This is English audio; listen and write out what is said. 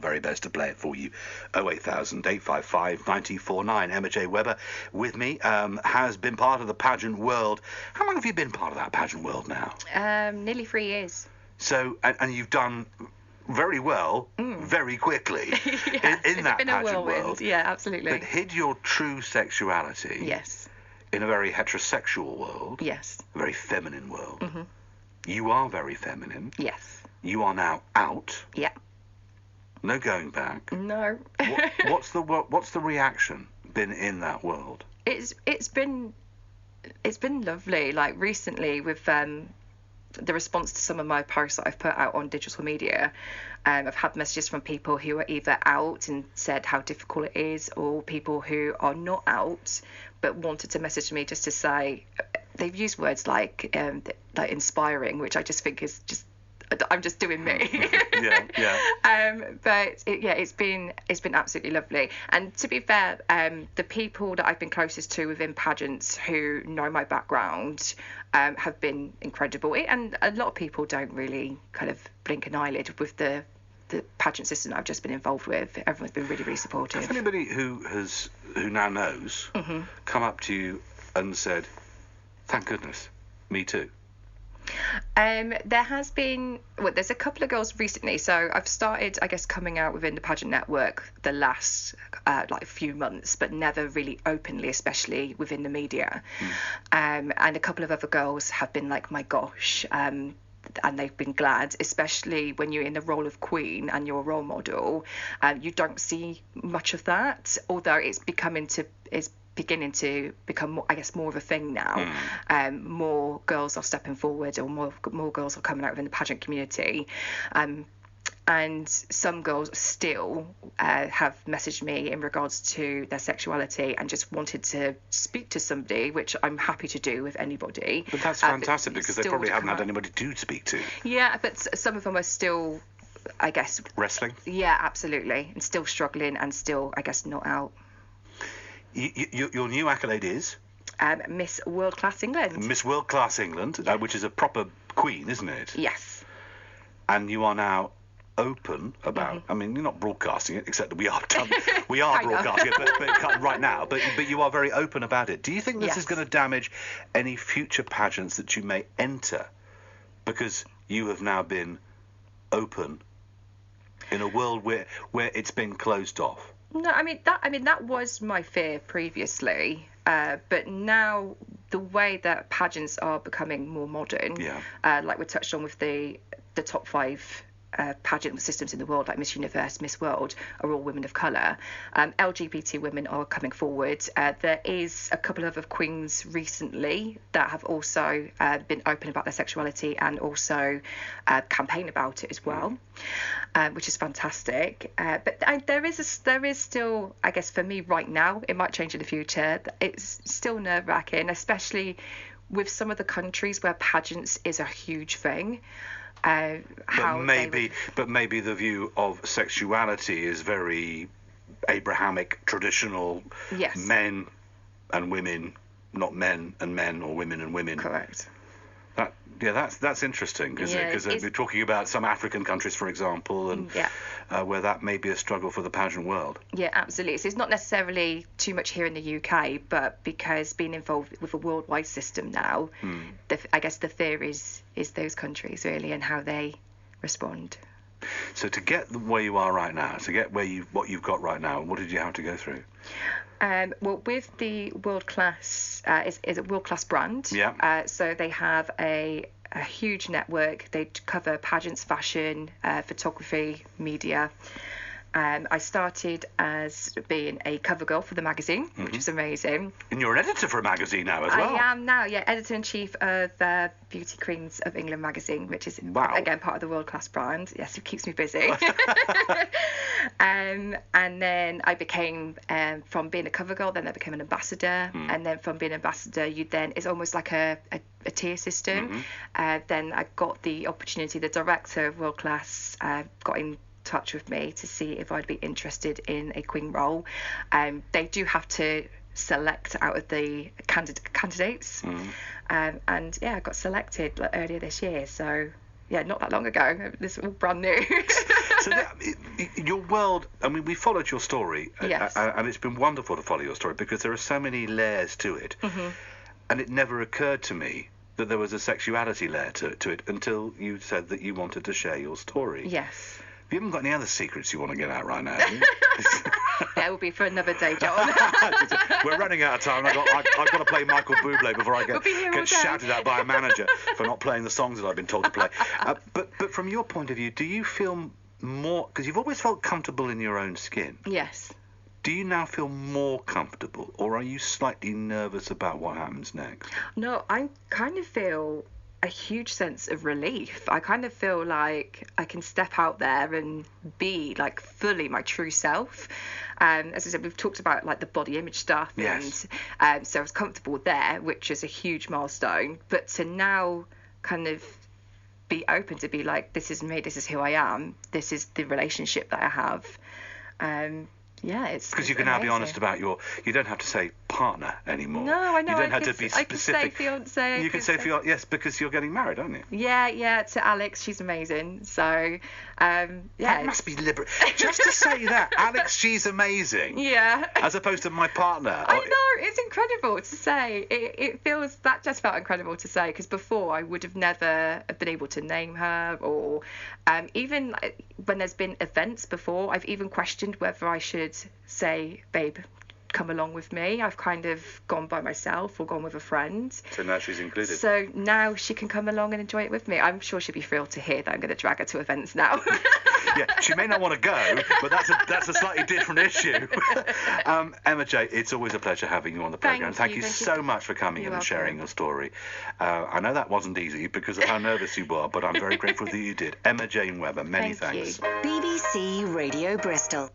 very best to play it for you. 08000 855 949. Emma J. Webber with me, has been part of the pageant world. How long have you been part of that pageant world now? Nearly 3 years. So, and you've done very well, very quickly Yes, in that been a pageant whirlwind. world. Yeah, absolutely. But hid your true sexuality Yes. in a very heterosexual world, Yes. a very feminine world. Mm-hmm. You are very feminine. Yes. You are now out. Yeah. No going back. No. What's the reaction been in that world? It's been lovely. Like recently with the response to some of my posts that I've put out on digital media, I've had messages from people who are either out and said how difficult it is, or people who are not out but wanted to message me just to say, they've used words like inspiring, which I just think is just, I'm just doing me. Yeah. But it's been absolutely lovely. And to be fair, the people that I've been closest to within pageants who know my background have been incredible. And a lot of people don't really kind of blink an eyelid with the pageant system that I've just been involved with. Everyone's been really, really supportive. Has anybody who now knows come up to you and said, "Thank goodness, me too"? There has been, there's a couple of girls recently. So I've started, I guess, coming out within the pageant network the last few months, but never really openly, especially within the media. And a couple of other girls have been like, my gosh, and they've been glad, especially when you're in the role of queen and you're a role model. You don't see much of that, although it's beginning to become more, I guess, more of a thing now. More girls are stepping forward, or more girls are coming out within the pageant community. And some girls still have messaged me in regards to their sexuality and just wanted to speak to somebody, which I'm happy to do with anybody. But that's fantastic, because they probably haven't had anybody to speak to. Yeah, but some of them are still, I guess... Wrestling? Yeah, absolutely. And still struggling and still, I guess, not out. Your new accolade is? Miss World Class England. Miss World Class England, which is a proper queen, isn't it? Yes. And you are now open about, I mean, you're not broadcasting it, except that we are broadcasting it but right now, but you are very open about it. Do you think this is going to damage any future pageants that you may enter, because you have now been open in a world where it's been closed off? No, I mean that was my fear previously, but now the way that pageants are becoming more modern, like we touched on with the top 5 pageant systems in the world, like Miss Universe, Miss World, are all women of colour. LGBT women are coming forward. There is a couple of other queens recently that have also been open about their sexuality and also campaign about it as well, which is fantastic. But there is still, I guess for me right now, it might change in the future, it's still nerve-wracking, especially with some of the countries where pageants is a huge thing. But maybe the view of sexuality is very Abrahamic, traditional. Yes. Men and women, not men and men, or women and women. Correct. That's interesting, because we're talking about some African countries, for example, and where that may be a struggle for the pageant world. Yeah, absolutely. So it's not necessarily too much here in the UK, but because being involved with a worldwide system now, I guess the fear is those countries really and how they respond. So to get where you are right now, to get what you've got right now, what did you have to go through? Well, with the World Class, is a World Class brand. Yeah. So they have a huge network. They cover pageants, fashion, photography, media. I started as being a cover girl for the magazine, which is amazing. And you're an editor for a magazine now as well. I am now, editor-in-chief of Beauty Queens of England magazine, which is, again, part of the World Class brand. Yes, it keeps me busy. And then I became, from being a cover girl, then I became an ambassador. And then from being an ambassador, it's almost like a tier system. Then I got the opportunity, the director of World Class got in touch with me to see if I'd be interested in a queen role. They do have to select out of the candidates, and I got selected earlier this year, so not that long ago. This is all brand new. So your world, I mean, we followed your story, Yes. And it's been wonderful to follow your story because there are so many layers to it. And it never occurred to me that there was a sexuality layer to it until you said that you wanted to share your story. Yes. You haven't got any other secrets you want to get out right now, have you? That will be for another day, John. We're running out of time. I've got to play Michael Bublé before I get shouted at by a manager for not playing the songs that I've been told to play. But from your point of view, do you feel more, because you've always felt comfortable in your own skin? Yes. Do you now feel more comfortable, or are you slightly nervous about what happens next? No, I kind of feel a huge sense of relief. I kind of feel like I can step out there and be like fully my true self. As I said, we've talked about like the body image stuff, yes. And so I was comfortable there, which is a huge milestone. But to now kind of be open to be like, this is me, this is who I am, this is the relationship that I have. Yeah, it's because you can now be honest about you don't have to say partner anymore. No, I know. You don't have to be specific. I can say fiance. You can say fiance, yes, because you're getting married, aren't you? Yeah, to Alex, she's amazing. So, yeah. That must be liberating. Just to say that, Alex, she's amazing. Yeah. As opposed to my partner. I know, it's incredible to say. It feels, that just felt incredible to say, because before I would have never been able to name her, or even when there's been events before, I've even questioned whether I should say, babe, come along with me. I've kind of gone by myself or gone with a friend. So now she's included. So now she can come along and enjoy it with me. I'm sure she'll be thrilled to hear that I'm going to drag her to events now. Yeah, she may not want to go, but that's a slightly different issue. Emma J, it's always a pleasure having you on the programme. Thank you so much for coming in and sharing your story. I know that wasn't easy because of how nervous you were, but I'm very grateful that you did. Emma Jane Webber, many thanks. BBC Radio Bristol.